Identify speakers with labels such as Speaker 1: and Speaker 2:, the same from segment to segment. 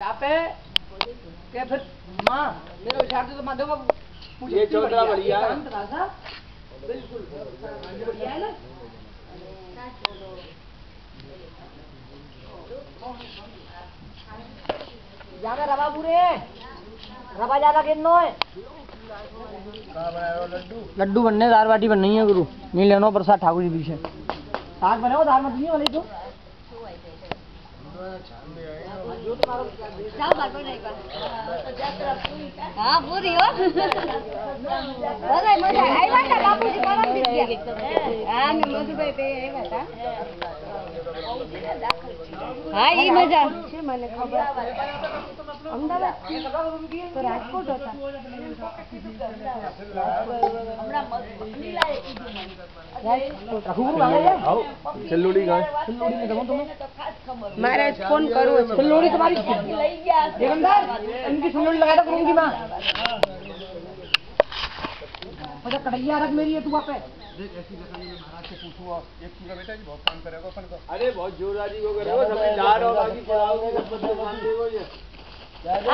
Speaker 1: यहाँ पे क्या फिर माँ मेरे विचार से तो माधव बाबू
Speaker 2: ये चौधरा बढ़िया है।
Speaker 1: बिल्कुल बढ़िया है ना। ज्यादा रवा पूरे रवा ज्यादा कितना है। लड्डू बनने दाल बाटी बननी है गुरु नहीं लेनो प्रसाद ठाकुर जी पीछे साग बने दाल मछली वाली तो
Speaker 3: हाँ पूरी हो मजा आई बात बापूजी परम दी हाँ मैं मधुभाई पे આવ્યા હતા हाँ ये मजा છે મને ખબર અમદાવાદ તો રાજકોટ હતા
Speaker 2: છેલ્લુડી ગાય
Speaker 3: મારે ફોન કરવો છે
Speaker 1: फुल्लोड़ी तुम्हारी देखमदार इनकी फुल्लोड़ी लगा दो गुरु की माँ अच्छा कढ़ैया रख मेरी है तू वहाँ पे
Speaker 2: अरे बहुत जोराजी को करो सबकी दाल और बाकी पुलाव की सब मान देगो ये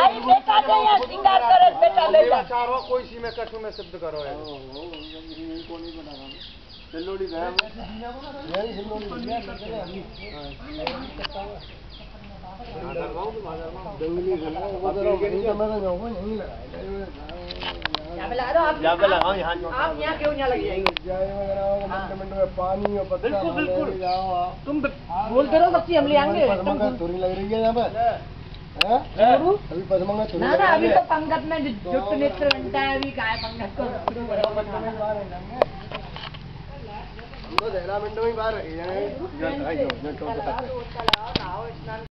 Speaker 3: आई बेटा ने यहाँ श्रृंगार करे बेटा ले जा
Speaker 2: चारों कोई सी में कछु में शब्द करो है को नहीं बना रहा छेल्लुड़ी गया यही छेल्लुड़ी बढ़िया करते हैं जंगली गला वो तो मैं जाऊंगा नहीं
Speaker 1: यहाँ पे लगा दो आप
Speaker 2: यहाँ पे लगाओ यहाँ
Speaker 1: आप यहाँ क्यों यहाँ लगी
Speaker 2: मिनट में पानी और पत्ता
Speaker 1: बिल्कुल बिल्कुल तुम बोलते रहो सब चीज हम ले आएंगे
Speaker 2: थोड़ी लग रही है यहाँ पे अभी पदमंगा थोड़ी
Speaker 1: ना ना अभी तो पंगत में जुट नेत्र बनता है अभी काय पंगत को
Speaker 2: हम तो 13 मिनट में ही बाहर